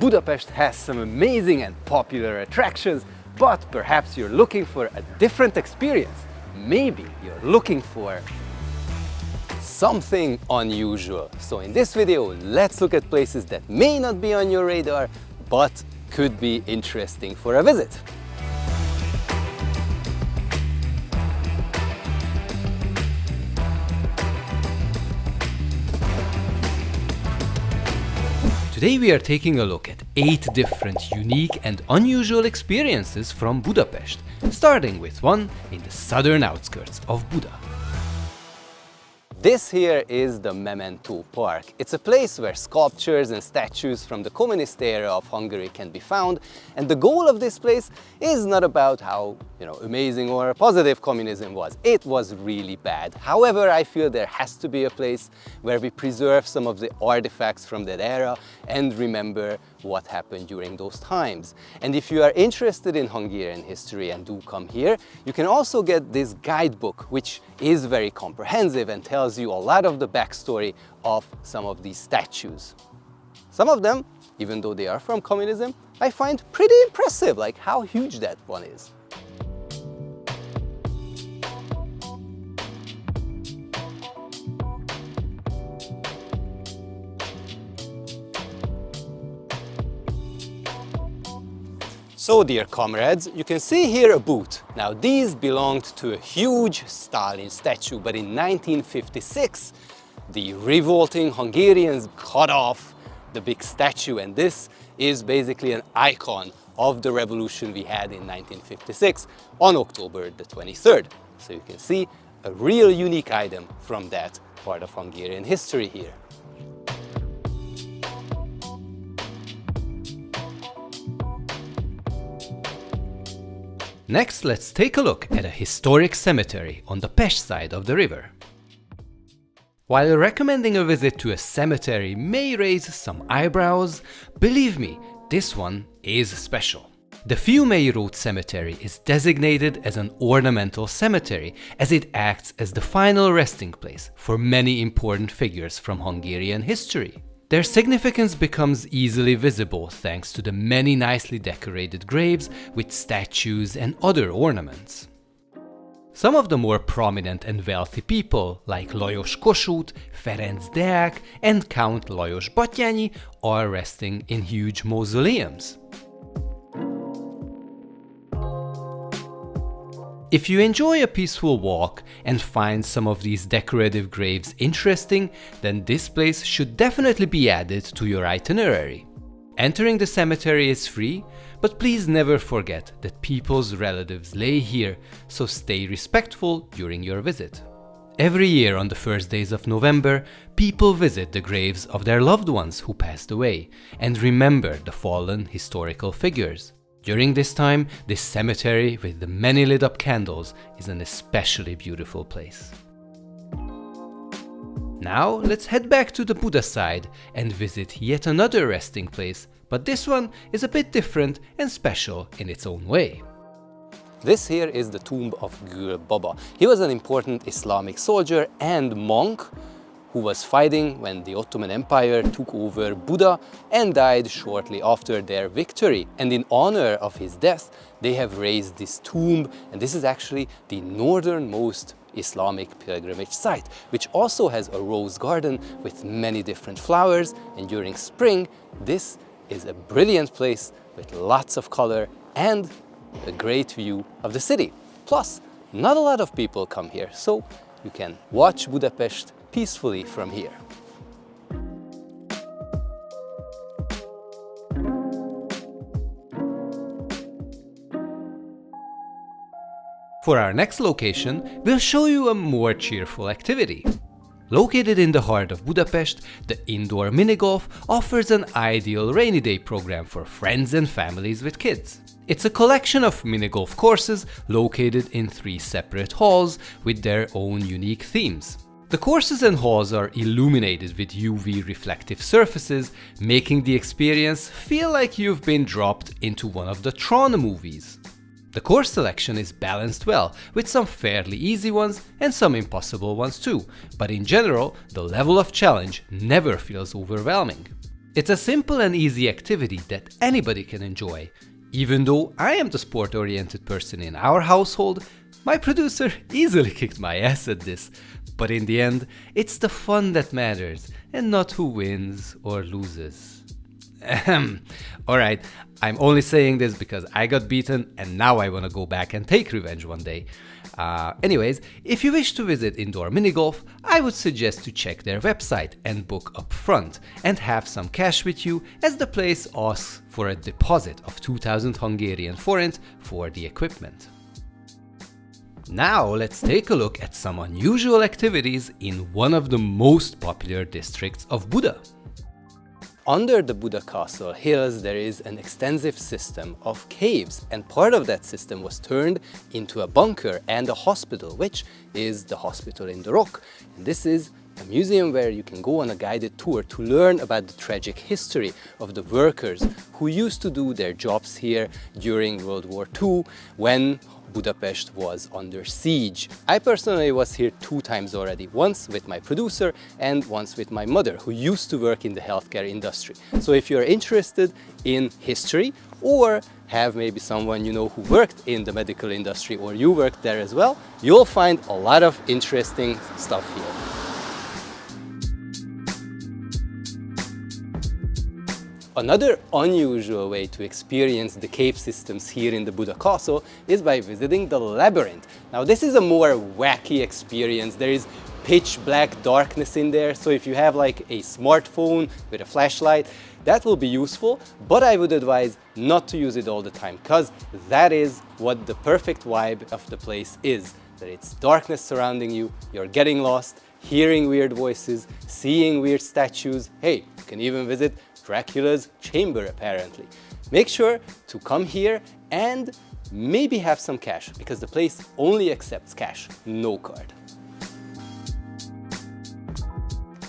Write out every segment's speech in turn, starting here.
Budapest has some amazing and popular attractions, but perhaps you're looking for a different experience. Maybe you're looking for something unusual. So in this video, let's look at places that may not be on your radar, but could be interesting for a visit. Today we are taking a look at 8 different unique and unusual experiences from Budapest, starting with one in the southern outskirts of Buda. This here is the Memento Park. It's a place where sculptures and statues from the communist era of Hungary can be found, and the goal of this place is not about how, amazing or positive communism was. It was really bad. However, I feel there has to be a place where we preserve some of the artifacts from that era and remember what happened during those times. And if you are interested in Hungarian history and do come here, you can also get this guidebook, which is very comprehensive and tells you a lot of the backstory of some of these statues. Some of them, even though they are from communism, I find pretty impressive, like how huge that one is. So, dear comrades, you can see here a booth. Now, these belonged to a huge Stalin statue, but in 1956, the revolting Hungarians cut off the big statue, and this is basically an icon of the revolution we had in 1956 on October the 23rd. So you can see a real unique item from that part of Hungarian history here. Next, let's take a look at a historic cemetery on the Pest side of the river. While recommending a visit to a cemetery may raise some eyebrows, believe me, this one is special. The Fiumei Road Cemetery is designated as an ornamental cemetery as it acts as the final resting place for many important figures from Hungarian history. Their significance becomes easily visible thanks to the many nicely decorated graves with statues and other ornaments. Some of the more prominent and wealthy people, like Lajos Kossuth, Ferenc Deák, and Count Lajos Batthyány, are resting in huge mausoleums. If you enjoy a peaceful walk and find some of these decorative graves interesting, then this place should definitely be added to your itinerary. Entering the cemetery is free, but please never forget that people's relatives lay here, so stay respectful during your visit. Every year on the first days of November, people visit the graves of their loved ones who passed away and remember the fallen historical figures. During this time, this cemetery with the many lit up candles is an especially beautiful place. Now let's head back to the Buda side and visit yet another resting place, but this one is a bit different and special in its own way. This here is the tomb of Gül Baba. He was an important Islamic soldier and monk who was fighting when the Ottoman Empire took over Buda and died shortly after their victory. And in honor of his death, they have raised this tomb, and this is actually the northernmost Islamic pilgrimage site, which also has a rose garden with many different flowers, and during spring, this is a brilliant place with lots of color and a great view of the city. Plus, not a lot of people come here, so you can watch Budapest peacefully from here. For our next location, we'll show you a more cheerful activity. Located in the heart of Budapest, the indoor Minigolf offers an ideal rainy day program for friends and families with kids. It's a collection of Minigolf courses located in 3 separate halls with their own unique themes. The courses and halls are illuminated with UV reflective surfaces, making the experience feel like you've been dropped into one of the Tron movies. The course selection is balanced well, with some fairly easy ones and some impossible ones too, but in general, the level of challenge never feels overwhelming. It's a simple and easy activity that anybody can enjoy. Even though I am the sport-oriented person in our household, my producer easily kicked my ass at this. But in the end, it's the fun that matters and not who wins or loses. Alright, I'm only saying this because I got beaten and now I want to go back and take revenge one day. Anyways, if you wish to visit indoor minigolf, I would suggest to check their website and book up front and have some cash with you, as the place asks for a deposit of 2000 Hungarian forint for the equipment. Now let's take a look at some unusual activities in one of the most popular districts of Buda. Under the Buda castle hills there is an extensive system of caves, and part of that system was turned into a bunker and a hospital, which is the hospital in the rock. And this is a museum where you can go on a guided tour to learn about the tragic history of the workers who used to do their jobs here during World War II, when Budapest was under siege. I personally was here 2 times already, once with my producer and once with my mother, who used to work in the healthcare industry. So if you're interested in history, or have maybe someone you know who worked in the medical industry, or you worked there as well, you'll find a lot of interesting stuff here. Another unusual way to experience the cave systems here in the Buda castle is by visiting the labyrinth. Now this is a more wacky experience. There is pitch black darkness in there, so if you have like a smartphone with a flashlight, that will be useful, but I would advise not to use it all the time, because that is what the perfect vibe of the place is. That it's darkness surrounding you, you're getting lost, hearing weird voices, seeing weird statues. Hey, you can even visit Dracula's chamber apparently. Make sure to come here and maybe have some cash, because the place only accepts cash, no card.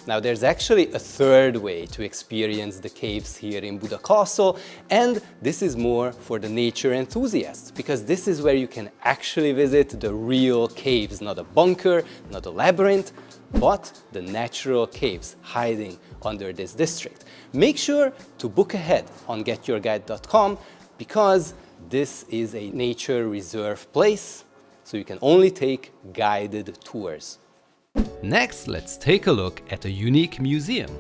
Now there's actually a third way to experience the caves here in Buda castle, and this is more for the nature enthusiasts, because this is where you can actually visit the real caves, not a bunker, not a labyrinth, but the natural caves hiding under this district. Make sure to book ahead on getyourguide.com, because this is a nature reserve place, so you can only take guided tours. Next, let's take a look at a unique museum.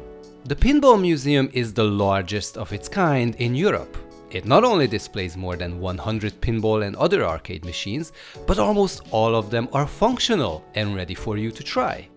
The Pinball Museum is the largest of its kind in Europe. It not only displays more than 100 pinball and other arcade machines, but almost all of them are functional and ready for you to try.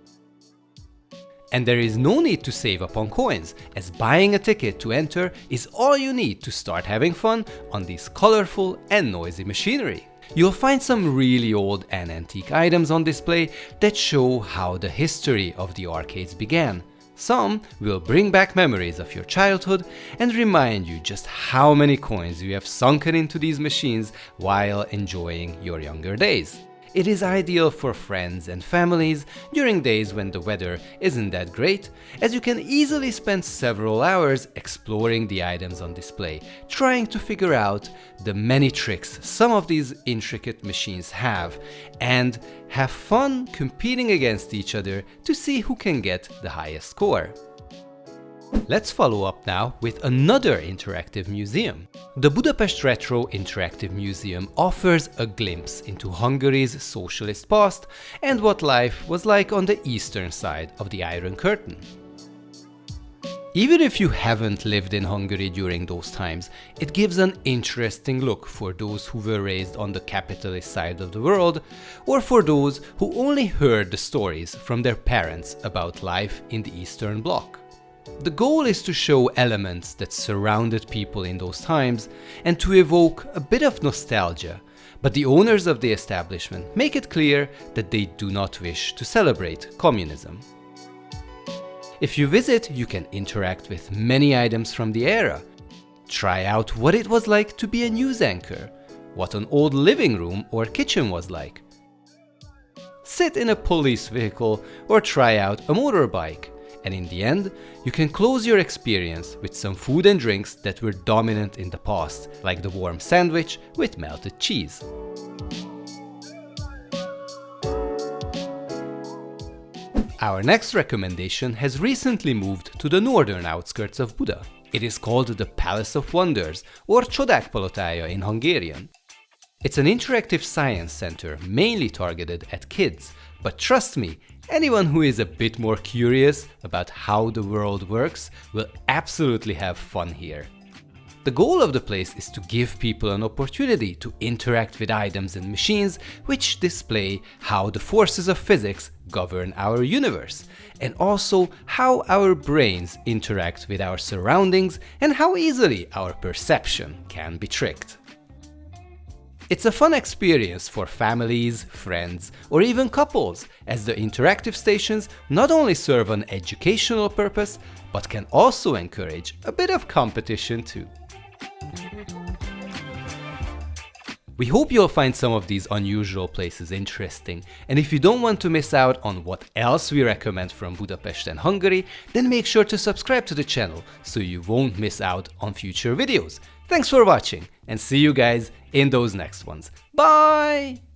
And there is no need to save up on coins, as buying a ticket to enter is all you need to start having fun on this colorful and noisy machinery. You'll find some really old and antique items on display that show how the history of the arcades began. Some will bring back memories of your childhood and remind you just how many coins you have sunken into these machines while enjoying your younger days. It is ideal for friends and families during days when the weather isn't that great, as you can easily spend several hours exploring the items on display, trying to figure out the many tricks some of these intricate machines have, and have fun competing against each other to see who can get the highest score. Let's follow up now with another interactive museum. The Budapest Retro Interactive Museum offers a glimpse into Hungary's socialist past and what life was like on the eastern side of the Iron Curtain. Even if you haven't lived in Hungary during those times, it gives an interesting look for those who were raised on the capitalist side of the world, or for those who only heard the stories from their parents about life in the Eastern Bloc. The goal is to show elements that surrounded people in those times and to evoke a bit of nostalgia, but the owners of the establishment make it clear that they do not wish to celebrate communism. If you visit, you can interact with many items from the era. Try out what it was like to be a news anchor, what an old living room or kitchen was like. Sit in a police vehicle or try out a motorbike. And in the end, you can close your experience with some food and drinks that were dominant in the past, like the warm sandwich with melted cheese. Our next recommendation has recently moved to the northern outskirts of Buda. It is called the Palace of Wonders, or Csodák Palotája in Hungarian. It's an interactive science center mainly targeted at kids, but trust me, anyone who is a bit more curious about how the world works will absolutely have fun here. The goal of the place is to give people an opportunity to interact with items and machines which display how the forces of physics govern our universe, and also how our brains interact with our surroundings and how easily our perception can be tricked. It's a fun experience for families, friends, or even couples, as the interactive stations not only serve an educational purpose, but can also encourage a bit of competition too. We hope you'll find some of these unusual places interesting, and if you don't want to miss out on what else we recommend from Budapest and Hungary, then make sure to subscribe to the channel so you won't miss out on future videos. Thanks for watching, and see you guys in those next ones. Bye!